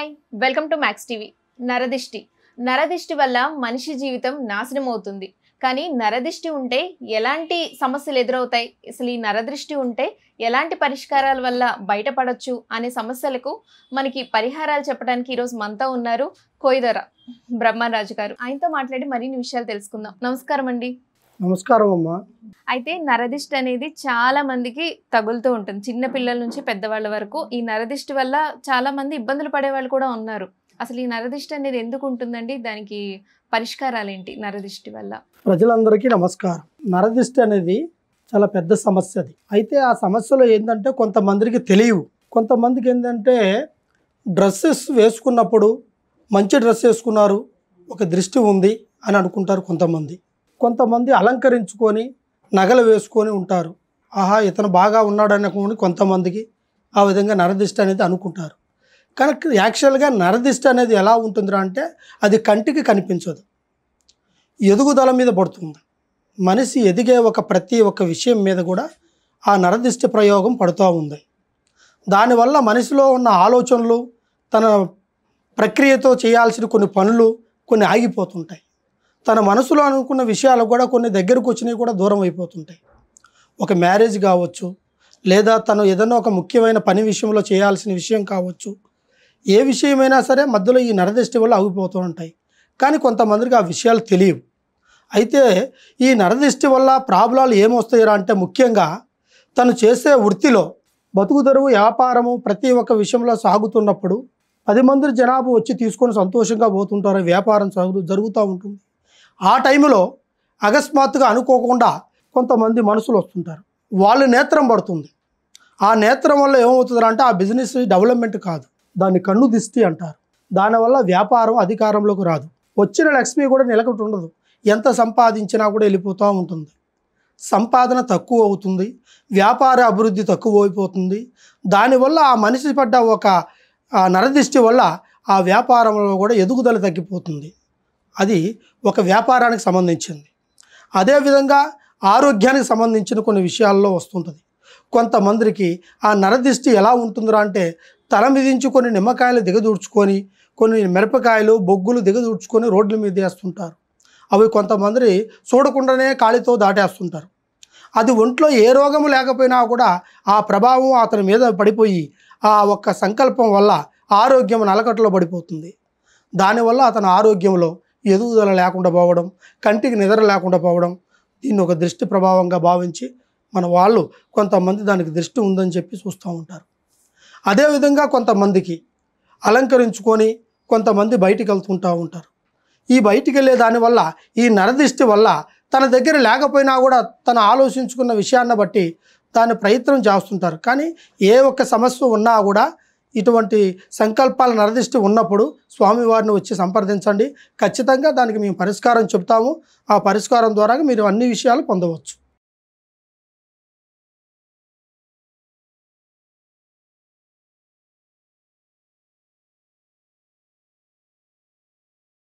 Hi welcome to max TV. నరదిష్టి వల్ల మనిషి జీవితం నాశనం అవుతుంది. కానీ నరదిష్టి ఉంటే ఎలాంటి సమస్యలు ఎదురవుతాయి, అసలు ఈ నరదృష్టి ఉంటే ఎలాంటి పరిష్కారాల వల్ల బయటపడొచ్చు అనే సమస్యలకు మనకి పరిహారాలు చెప్పడానికి ఈరోజు మనతో ఉన్నారు కోయిదర బ్రహ్మరాజు గారు. ఆయనతో మాట్లాడి మరిన్ని విషయాలు తెలుసుకుందాం. నమస్కారం అండి. నమస్కారం అమ్మా. అయితే నరదిష్టి అనేది చాలా మందికి తగులుతూ ఉంటుంది, చిన్న పిల్లల నుంచి పెద్దవాళ్ళ వరకు. ఈ నరదిష్టి వల్ల చాలా మంది ఇబ్బందులు పడే వాళ్ళు కూడా ఉన్నారు. అసలు ఈ నరదిష్టి అనేది ఎందుకు ఉంటుందండి, దానికి పరిష్కారాలు ఏంటి? నరదిష్టి వల్ల ప్రజలందరికీ నమస్కారం. నరదిష్టి అనేది చాలా పెద్ద సమస్య. అది అయితే ఆ సమస్యలో ఏంటంటే కొంతమందికి తెలియవు. కొంతమందికి ఏంటంటే డ్రెస్సెస్ వేసుకున్నప్పుడు మంచి డ్రెస్ వేసుకున్నారు, ఒక దృష్టి ఉంది అని అనుకుంటారు. కొంతమంది అలంకరించుకొని నగలు వేసుకొని ఉంటారు, ఆహా ఇతను బాగా ఉన్నాడు అనుకుని కొంతమందికి ఆ విధంగా నరదిష్టి అనేది అనుకుంటారు. కానీ యాక్చువల్గా నరదిష్టి అనేది ఎలా ఉంటుందిరా అంటే అది కంటికి కనిపించదు, ఎదుగుదల మీద పడుతుంది. మనిషి ఎదిగే ప్రతి ఒక్క విషయం మీద కూడా ఆ నరదిష్టి ప్రయోగం పడుతూ ఉంది. దానివల్ల మనిషిలో ఉన్న ఆలోచనలు, తన ప్రక్రియతో చేయాల్సిన కొన్ని పనులు కొన్ని ఆగిపోతుంటాయి. తన మనసులో అనుకున్న విషయాలు కూడా కొన్ని దగ్గరకు వచ్చినవి కూడా దూరం అయిపోతుంటాయి. ఒక మ్యారేజ్ కావచ్చు, లేదా తను ఏదైనా ఒక ముఖ్యమైన పని విషయంలో చేయాల్సిన విషయం కావచ్చు, ఏ విషయమైనా సరే మధ్యలో ఈ నరదిష్టి వల్ల ఆగిపోతూ ఉంటాయి. కానీ కొంతమందికి ఆ విషయాలు తెలియవు. అయితే ఈ నరదిష్టి వల్ల ప్రాబ్లాలు ఏమొస్తాయిరా అంటే ముఖ్యంగా తను చేసే వృత్తిలో బతుకు తెరువు వ్యాపారము ప్రతి ఒక్క విషయంలో సాగుతున్నప్పుడు 10 మంది జనాభా వచ్చి తీసుకొని సంతోషంగా పోతుంటారు, వ్యాపారం జరుగుతూ ఉంటుంది. ఆ టైంలో అకస్మాత్తుగా అనుకోకుండా కొంతమంది మనుషులు వస్తుంటారు, వాళ్ళ నేత్రం పడుతుంది. ఆ నేత్రం వల్ల ఏమవుతుంది అంటే ఆ బిజినెస్ డెవలప్మెంట్ కాదు, దాన్ని కన్ను దిష్టి అంటారు. దానివల్ల వ్యాపారం అధికారంలోకి రాదు, వచ్చిన లక్ష్మి కూడా నిలకట్టు ఉండదు, ఎంత సంపాదించినా కూడా వెళ్ళిపోతూ ఉంటుంది. సంపాదన తక్కువ అవుతుంది, వ్యాపార అభివృద్ధి తక్కువ అయిపోతుంది. దానివల్ల ఆ మనిషి పడ్డ నరదిష్టి వల్ల ఆ వ్యాపారంలో కూడా ఎదుగుదల తగ్గిపోతుంది. అది ఒక వ్యాపారానికి సంబంధించింది. అదేవిధంగా ఆరోగ్యానికి సంబంధించిన కొన్ని విషయాల్లో వస్తుంటుంది. కొంతమందికి ఆ నరదిష్టి ఎలా ఉంటుందిరా అంటే తల మిదించి కొన్ని నిమ్మకాయలు దిగదూడ్చుకొని, కొన్ని మిరపకాయలు బొగ్గులు దిగదూడ్చుకొని రోడ్ల మీద వేస్తుంటారు. అవి కొంతమంది చూడకుండానే కాలితో దాటేస్తుంటారు. అది ఒంట్లో ఏ రోగము లేకపోయినా కూడా ఆ ప్రభావం అతని మీద పడిపోయి ఆ ఒక్క సంకల్పం వల్ల ఆరోగ్యం నలకట్లో పడిపోతుంది. దానివల్ల అతని ఆరోగ్యంలో ఎదుగుదల లేకుండా పోవడం, కంటికి నిద్ర లేకుండా పోవడం, దీన్ని ఒక దృష్టి ప్రభావంగా భావించి మన వాళ్ళు కొంతమంది దానికి దృష్టి ఉందని చెప్పి చూస్తూ ఉంటారు. అదేవిధంగా కొంతమందికి అలంకరించుకొని కొంతమంది బయటికి వెళ్తుంటూ ఉంటారు. ఈ బయటికి వెళ్ళే దానివల్ల ఈ నరదిష్టి వల్ల తన దగ్గర లేకపోయినా కూడా తను ఆలోచించుకున్న విషయాన్ని బట్టి దాని ప్రయత్నం చేస్తుంటారు. కానీ ఏ ఒక్క సమస్య ఉన్నా కూడా ఇటువంటి సంకల్పాల నరదిష్టి ఉన్నప్పుడు స్వామివారిని వచ్చి సంప్రదించండి, ఖచ్చితంగా దానికి మేము పరిష్కారం చెప్తాము. ఆ పరిష్కారం ద్వారా మీరు అన్ని విషయాలు పొందవచ్చు.